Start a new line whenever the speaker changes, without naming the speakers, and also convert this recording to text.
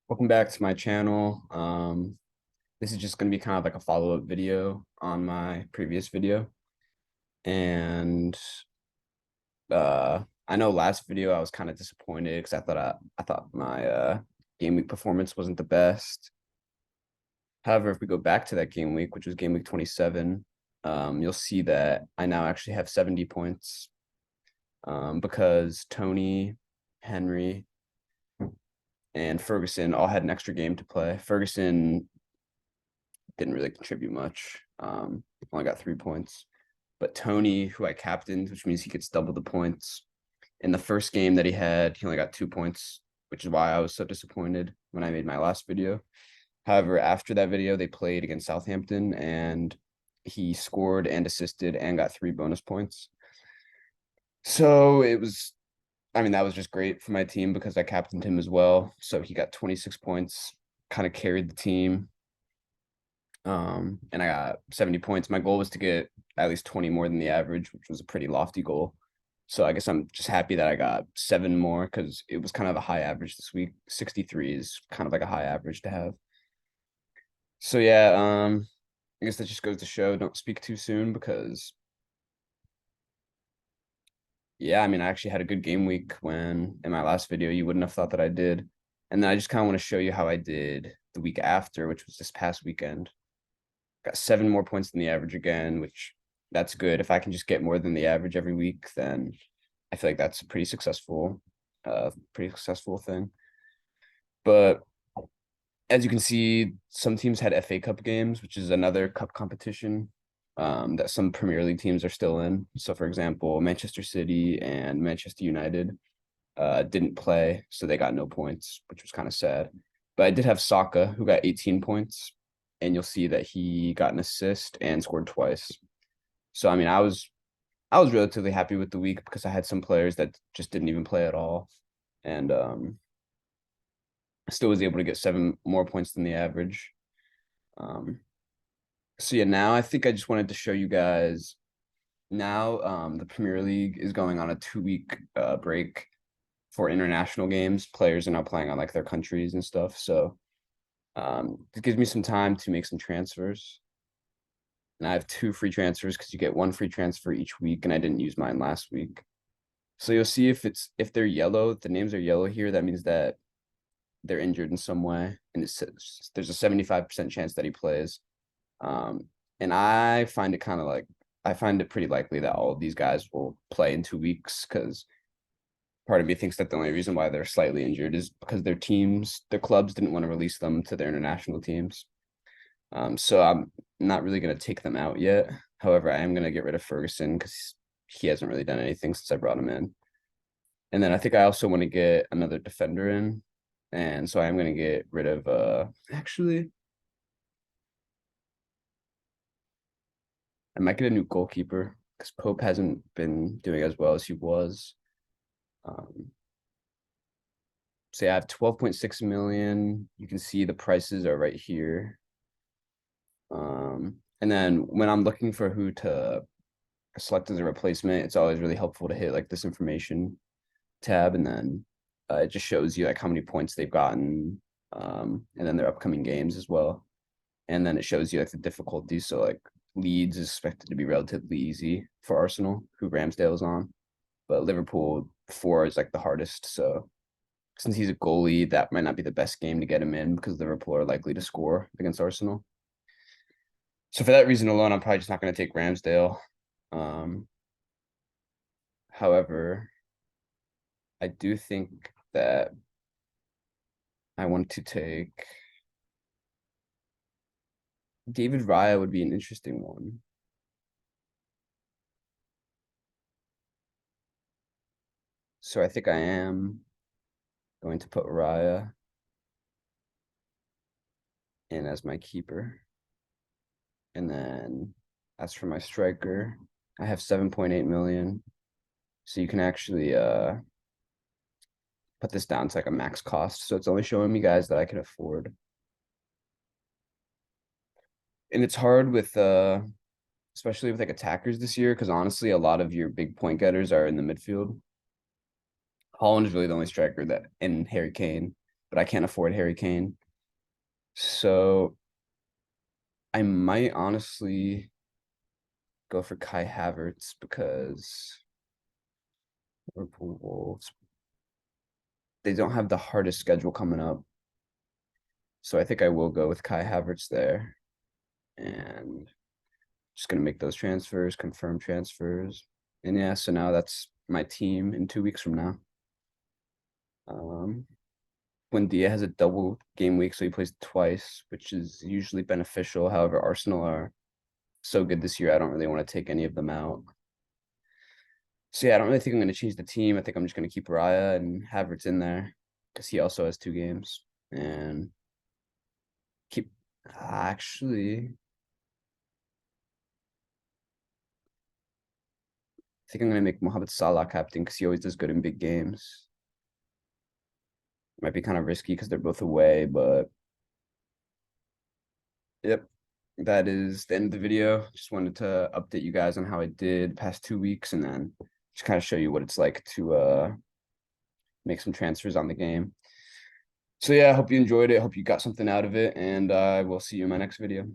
Welcome back to my channel. This is just going to be kind of like a follow-up video on my previous video. And I know last video I was kind of disappointed because I thought my game week performance wasn't the best. However, if we go back to that game week, which was game week 27, you'll see that I now actually have 70 points because Toney, Henry, and Ferguson all had an extra game to play. Ferguson didn't really contribute much. Only got 3 points. But Toney, who I captained, which means he gets double the points. In the first game that he had, he only got 2 points, which is why I was so disappointed when I made my last video. However, after that video, they played against Southampton and he scored and assisted and got 3 bonus points. So that was just great for my team because I captained him as well. So he got 26 points, kind of carried the team. And I got 70 points. My goal was to get at least 20 more than the average, which was a pretty lofty goal. So I guess I'm just happy that I got 7 more because it was kind of a high average this week. 63 is kind of like a high average to have. So yeah, I guess that just goes to show don't speak too soon because yeah, I actually had a good game week when in my last video you wouldn't have thought that I did. And then I just kind of want to show you how I did the week after, which was this past weekend. Got 7 more points than the average again, which that's good. If I can just get more than the average every week, then I feel like that's a pretty successful thing. But as you can see, some teams had FA Cup games, which is another cup competition that some Premier League teams are still in. So, for example, Manchester City and Manchester United didn't play, so they got no points, which was kind of sad. But I did have Saka, who got 18 points, and you'll see that he got an assist and scored twice. So I was relatively happy with the week because I had some players that just didn't even play at all, and still was able to get 7 more points than the average. Um, so yeah, now I think I just wanted to show you guys. Now the Premier League is going on a 2 week break for international games. Players are now playing on like their countries and stuff. So it gives me some time to make some transfers. And I have 2 free transfers because you get 1 free transfer each week, and I didn't use mine last week. So you'll see if they're yellow, the names are yellow here, that means that they're injured in some way, and it says there's a 75% chance that he plays. And I find it pretty likely that all of these guys will play in 2 weeks because part of me thinks that the only reason why they're slightly injured is because their clubs didn't want to release them to their international teams. So I'm not really going to take them out yet. However, I am going to get rid of Ferguson because he hasn't really done anything since I brought him in. And then I think I also want to get another defender in. And so I'm going to get rid of actually I might get a new goalkeeper because Pope hasn't been doing as well as he was. Um, so yeah, I have 12.6 million. You can see the prices are right here. And then when I'm looking for who to select as a replacement, it's always really helpful to hit like this information tab, and then it just shows you like how many points they've gotten, and then their upcoming games as well. And then it shows you like the difficulty. So like Leeds is expected to be relatively easy for Arsenal, who Ramsdale's on, but Liverpool 4 is like the hardest. So since he's a goalie, that might not be the best game to get him in because Liverpool are likely to score against Arsenal. So for that reason alone, I'm probably just not going to take Ramsdale. Um, However, I do think that I want to take David Raya would be an interesting one. So I think I am going to put Raya in as my keeper. And then as for my striker, I have 7.8 million. So you can actually put this down to like a max cost. So it's only showing me guys that I can afford. And it's hard with especially with like attackers this year, because honestly, a lot of your big point getters are in the midfield. Holland is really the only striker that, and Harry Kane but I can't afford Harry Kane. So I might honestly go for Kai Havertz because Liverpool Wolves, they don't have the hardest schedule coming up. So I think I will go with Kai Havertz there. And just gonna make those transfers, confirm transfers. And yeah, so now that's my team in 2 weeks from now. When Dia has a double game week, so he plays twice, which is usually beneficial. However, Arsenal are so good this year, I don't really want to take any of them out. So yeah, I don't really think I'm going to change the team. I think I'm just going to keep Raya and Havertz in there because he also has 2 games and keep actually. I think I'm going to make Mohamed Salah captain because he always does good in big games. Might be kind of risky because they're both away, but yep, that is the end of the video. Just wanted to update you guys on how I did past 2 weeks and then just kind of show you what it's like to make some transfers on the game. So yeah, I hope you enjoyed it. Hope you got something out of it, and I will see you in my next video.